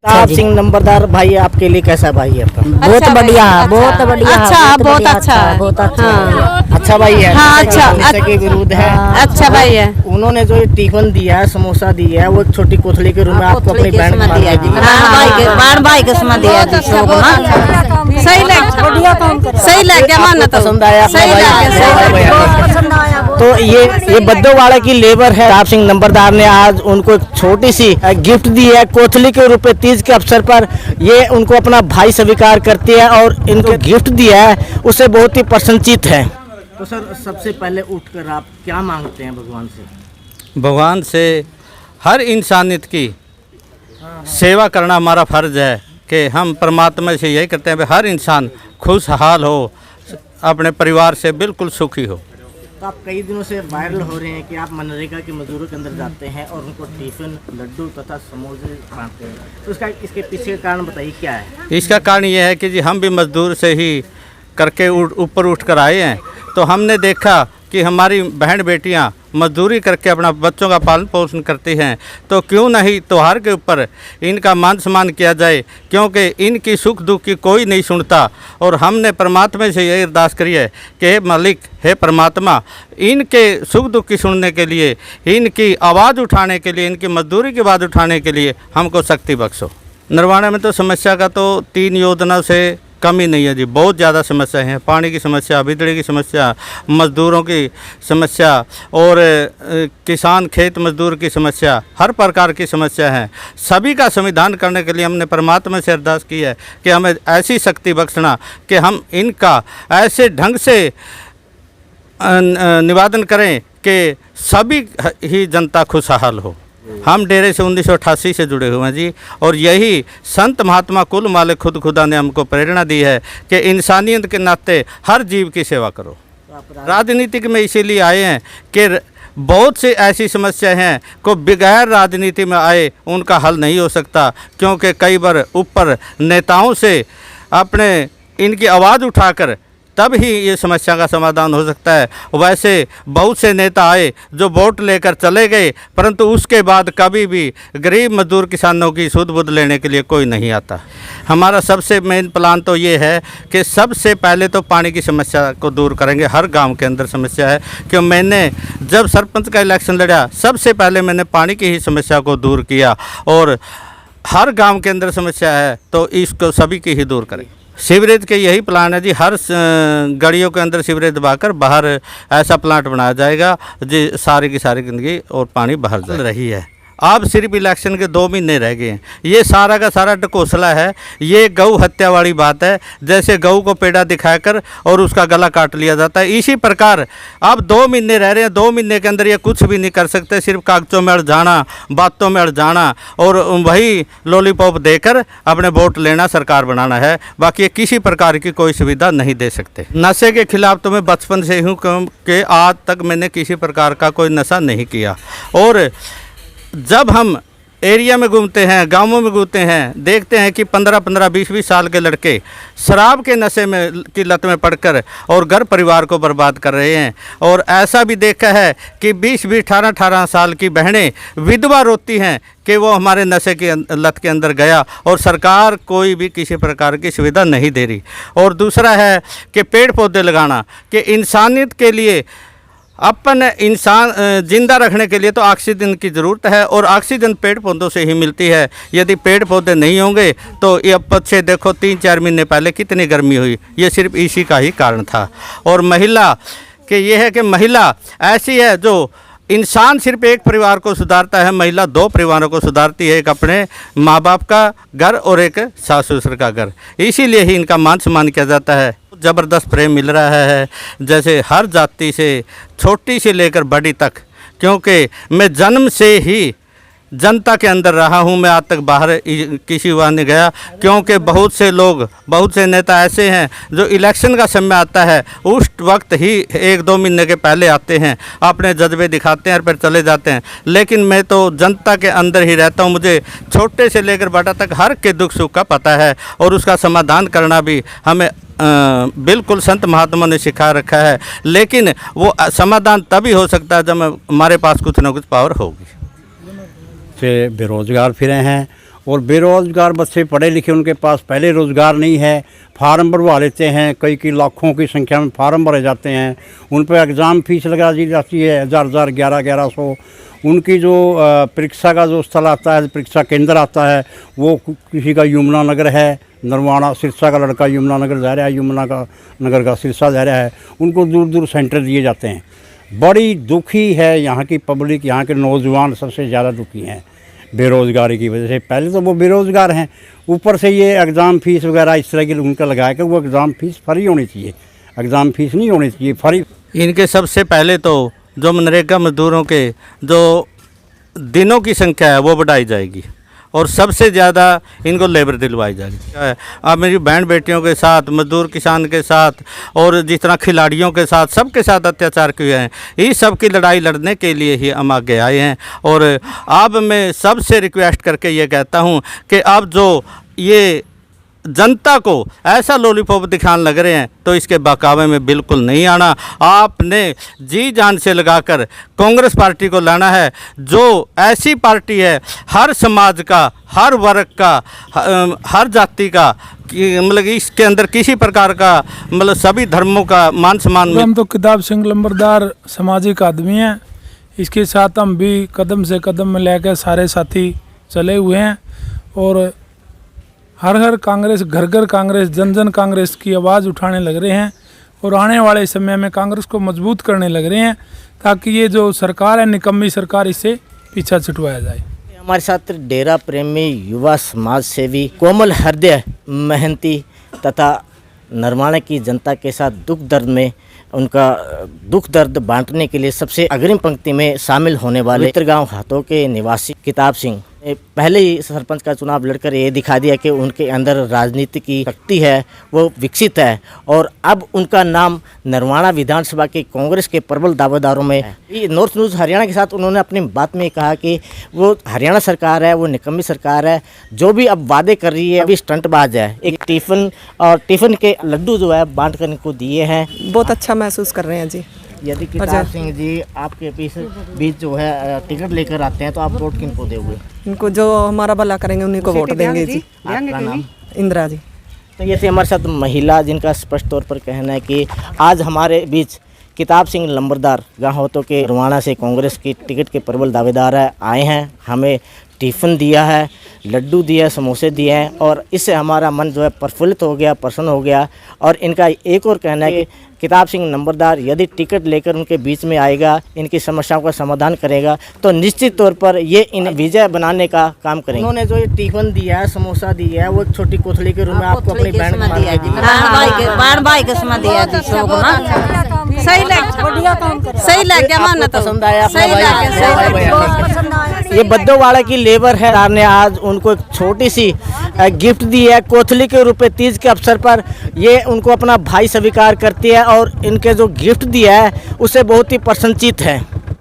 प्रताप सिंह नंबरदार भाई आपके लिए कैसा भाई है आपका? बहुत बढ़िया, बहुत बढ़िया, अच्छा, बहुत अच्छा, बहुत अच्छा, अच्छा भाई है। हाँ, अच्छा, नशे के विरुद्ध है। अच्छा भाई है। उन्होंने जो ये टिफिन दिया है, समोसा दिया है, वो एक छोटी कोथली के रूम में आपको अपनी बहन को दिया जी, बार भाई के समय दिया जी, सही लग गया, मानना तो पसंद आया आपको सही भाई? लग गया, सही लग गया। तो ये बद्दोवाड़ा की लेबर है। प्रताप सिंह नंबरदार ने आज उनको एक छोटी सी गिफ्ट दी है कोथली के रूप में। तीज के अवसर पर ये उनको अपना भाई स्वीकार करती है और इनको गिफ्ट दिया है, उससे बहुत ही प्रसन्नचित है। तो सर, सबसे पहले उठकर आप क्या मांगते हैं भगवान से? भगवान से हर इंसानियत की सेवा करना हमारा फर्ज है कि हम परमात्मा से यही करते हैं कि हर इंसान खुशहाल हो, अपने परिवार से बिल्कुल सुखी हो। तो आप कई दिनों से वायरल हो रहे हैं कि आप मनरेगा के मजदूरों के अंदर जाते हैं और उनको टिफिन, लड्डू तथा समोसे बांटते हैं। तो इसके पीछे का कारण बताइए क्या है? इसका कारण ये है कि जी हम भी मजदूर से ही करके ऊपर उठ कर आए हैं, तो हमने देखा कि हमारी बहन बेटियां मजदूरी करके अपना बच्चों का पालन पोषण करती हैं, तो क्यों नहीं त्योहार के ऊपर इनका मान सम्मान किया जाए, क्योंकि इनकी सुख दुख की कोई नहीं सुनता। और हमने परमात्मा से यही अरदास करी है कि हे मालिक, हे परमात्मा, इनके सुख दुख की सुनने के लिए, इनकी आवाज़ उठाने के लिए, इनकी मजदूरी की आवाज़ उठाने के लिए हमको शक्ति बख्शो। नरवाना में तो समस्या का तो 3 योजना से कम ही नहीं है जी, बहुत ज़्यादा समस्या हैं। पानी की समस्या, बिजली की समस्या, मज़दूरों की समस्या और किसान खेत मजदूर की समस्या, हर प्रकार की समस्या है। सभी का समाधान करने के लिए हमने परमात्मा से अरदास की है कि हमें ऐसी शक्ति बख्शना कि हम इनका ऐसे ढंग से निवारण करें कि सभी ही जनता खुशहाल हो। हम डेरे से 1988 से जुड़े हुए हैं जी, और यही संत महात्मा कुल मालिक खुद खुदा ने हमको प्रेरणा दी है कि इंसानियत के नाते हर जीव की सेवा करो। राजनीतिक में इसीलिए आए हैं कि बहुत सी ऐसी समस्याएं हैं को बगैर राजनीति में आए उनका हल नहीं हो सकता, क्योंकि कई बार ऊपर नेताओं से अपने इनकी आवाज़ उठाकर तब ही ये समस्या का समाधान हो सकता है। वैसे बहुत से नेता आए जो वोट लेकर चले गए, परंतु उसके बाद कभी भी गरीब मजदूर किसानों की सुध बुध लेने के लिए कोई नहीं आता। हमारा सबसे मेन प्लान तो ये है कि सबसे पहले तो पानी की समस्या को दूर करेंगे। हर गांव के अंदर समस्या है, क्यों मैंने जब सरपंच का इलेक्शन लड़ा सबसे पहले मैंने पानी की ही समस्या को दूर किया, और हर गाँव के अंदर समस्या है तो इसको सभी की ही दूर करें। सीवरेज के यही प्लान है जी, हर गलियों के अंदर सीवरेज दबाकर बाहर ऐसा प्लांट बनाया जाएगा जी सारी की सारी गंदगी और पानी बाहर जा रही है। अब सिर्फ इलेक्शन के 2 महीने रह गए हैं, ये सारा का सारा ढकोसला है। ये गऊ हत्या वाली बात है, जैसे गऊ को पेड़ा दिखाकर और उसका गला काट लिया जाता है। इसी प्रकार अब 2 महीने रह रहे हैं, 2 महीने के अंदर ये कुछ भी नहीं कर सकते, सिर्फ कागजों में अड़ जाना, बातों में अड़ जाना और वही लॉलीपॉप देकर अपने वोट लेना, सरकार बनाना है। बाकी ये किसी प्रकार की कोई सुविधा नहीं दे सकते। नशे के खिलाफ तो मैं बचपन से हूँ कि आज तक मैंने किसी प्रकार का कोई नशा नहीं किया। और जब हम एरिया में घूमते हैं, गांवों में घूमते हैं, देखते हैं कि 15-15, 20-20 साल के लड़के शराब के नशे में की लत में पड़कर और घर परिवार को बर्बाद कर रहे हैं। और ऐसा भी देखा है कि 20-20, 18-18 साल की बहनें विधवा रोती हैं कि वो हमारे नशे की लत के अंदर गया, और सरकार कोई भी किसी प्रकार की सुविधा नहीं दे रही। और दूसरा है कि पेड़ पौधे लगाना, कि इंसानियत के लिए अपन इंसान जिंदा रखने के लिए तो ऑक्सीजन की ज़रूरत है, और ऑक्सीजन पेड़ पौधों से ही मिलती है। यदि पेड़ पौधे नहीं होंगे तो ये पीछे देखो 3-4 महीने पहले कितनी गर्मी हुई, ये सिर्फ इसी का ही कारण था। और महिला के ये है कि महिला ऐसी है जो इंसान सिर्फ एक परिवार को सुधारता है, महिला 2 परिवारों को सुधारती है, एक अपने माँ बाप का घर और एक सास ससुर का घर। इसीलिए ही इनका मान सम्मान किया जाता है। ज़बरदस्त प्रेम मिल रहा है, जैसे हर जाति से, छोटी से लेकर बड़ी तक, क्योंकि मैं जन्म से ही जनता के अंदर रहा हूं, मैं आज तक बाहर किसी बार नहीं गया। क्योंकि बहुत से लोग, बहुत से नेता ऐसे हैं जो इलेक्शन का समय आता है उस वक्त ही 1-2 महीने के पहले आते हैं, अपने जज्बे दिखाते हैं और फिर चले जाते हैं। लेकिन मैं तो जनता के अंदर ही रहता हूं, मुझे छोटे से लेकर बड़ा तक हर के दुख सुख का पता है, और उसका समाधान करना भी हमें बिल्कुल संत महात्मा ने सिखा रखा है, लेकिन वो समाधान तभी हो सकता है जब हमारे पास कुछ ना कुछ पावर होगी। से बेरोज़गार फिरे हैं और बेरोज़गार बच्चे पढ़े लिखे, उनके पास पहले रोज़गार नहीं है, फार्म भरवा लेते हैं, कई लाखों की संख्या में फार्म भरे जाते हैं, उन पर एग्ज़ाम फीस लगा दी जाती है 1000 1100। उनकी जो परीक्षा का जो स्थल आता है, परीक्षा केंद्र आता है, वो किसी का यमुना नगर है, नरवाना सिरसा का लड़का यमुना नगर जा रहा है, यमुना का नगर का सिरसा जा रहा है, उनको दूर दूर सेंटर दिए जाते हैं। बड़ी दुखी है यहाँ की पब्लिक, यहाँ के नौजवान सबसे ज़्यादा दुखी हैं बेरोज़गारी की वजह से। पहले तो वो बेरोज़गार हैं, ऊपर से ये एग्ज़ाम फ़ीस वगैरह इस तरह की उनका लगाया कि वो एग्ज़ाम फ़ीस फ्री होनी चाहिए, एग्ज़ाम फ़ीस नहीं होनी चाहिए, फ्री। इनके सबसे पहले तो जो मनरेगा मजदूरों के जो दिनों की संख्या है वो बढ़ाई जाएगी और सबसे ज़्यादा इनको लेबर दिलवाई जाएगी। अब मेरी बहन बेटियों के साथ, मजदूर किसान के साथ और जिस तरह खिलाड़ियों के साथ, सबके साथ अत्याचार किए हैं, इस सब की लड़ाई लड़ने के लिए ही हम आगे आए हैं। और अब मैं सबसे रिक्वेस्ट करके ये कहता हूँ कि अब जो ये जनता को ऐसा लॉलीपॉप दिखाने लग रहे हैं तो इसके बहकावे में बिल्कुल नहीं आना। आपने जी जान से लगाकर कांग्रेस पार्टी को लाना है, जो ऐसी पार्टी है हर समाज का, हर वर्ग का, हर जाति का, मतलब इसके अंदर किसी प्रकार का मतलब सभी धर्मों का मान सम्मान। हम तो किताब सिंह लंबरदार सामाजिक आदमी हैं, इसके साथ हम भी कदम से कदम में लेकर सारे साथी चले हुए हैं और हर हर कांग्रेस, घर घर कांग्रेस, जन जन कांग्रेस की आवाज़ उठाने लग रहे हैं और आने वाले समय में कांग्रेस को मजबूत करने लग रहे हैं ताकि ये जो सरकार है, निकम्मी सरकार, इससे पीछा छुटवाया जाए। हमारे साथ डेरा प्रेमी युवा समाज सेवी, कोमल हृदय, मेहनती तथा नरवाना की जनता के साथ दुख दर्द में उनका दुख दर्द बांटने के लिए सबसे अग्रिम पंक्ति में शामिल होने वाले गांव हाथों के निवासी किताब सिंह पहले ही सरपंच का चुनाव लड़कर ये दिखा दिया कि उनके अंदर राजनीति की शक्ति है, वो विकसित है और अब उनका नाम नरवाना विधानसभा के कांग्रेस के प्रबल दावेदारों में है। ये नॉर्थ न्यूज़ हरियाणा के साथ उन्होंने अपनी बात में कहा कि वो हरियाणा सरकार है, वो निकम्मी सरकार है, जो भी अब वादे कर रही है अभी स्टंटबाज है। एक टिफ़िन और टिफ़िन के लड्डू जो है बांट कर इनको दिए हैं, बहुत अच्छा महसूस कर रहे हैं जी। यदि किताब सिंह जी आपके बीच जो है टिकट लेकर आते हैं तो आप वोट किनको दोगे? इनको जो हमारा भला करेंगे उन्हीं को वोट देंगे जी। आपका नाम? इंदिरा जी। तो ये थे हमारे साथ महिला जिनका स्पष्ट तौर पर कहना है कि आज हमारे बीच किताब सिंह लंबरदार गांव के नरवाना से कांग्रेस की टिकट के प्रबल दावेदार आए हैं, हमें टिफ़िन दिया है, लड्डू दिया, समोसे दिए हैं और इससे हमारा मन जो है प्रफुल्लित हो गया, प्रसन्न हो गया। और इनका एक और कहना है कि किताब सिंह नंबरदार यदि टिकट लेकर उनके बीच में आएगा, इनकी समस्याओं का समाधान करेगा तो निश्चित तौर पर ये इन विजय बनाने का काम करेंगे। उन्होंने जो ये टिफिन दिया है, समोसा दिया है, वो एक छोटी कोथली के रूम में आपको अपनी बहन बहन भाई के समय दिया जी। सही लग गया, मानना तो पसंद आया? सही लग गया। ये बद्दोवाड़ा की लेबर है, सरकार ने आज उनको एक छोटी सी गिफ्ट दी है कोथली के रूप में। तीज के अवसर पर ये उनको अपना भाई स्वीकार करती है और इनके जो गिफ्ट दिया है उससे बहुत ही प्रसन्नचित है।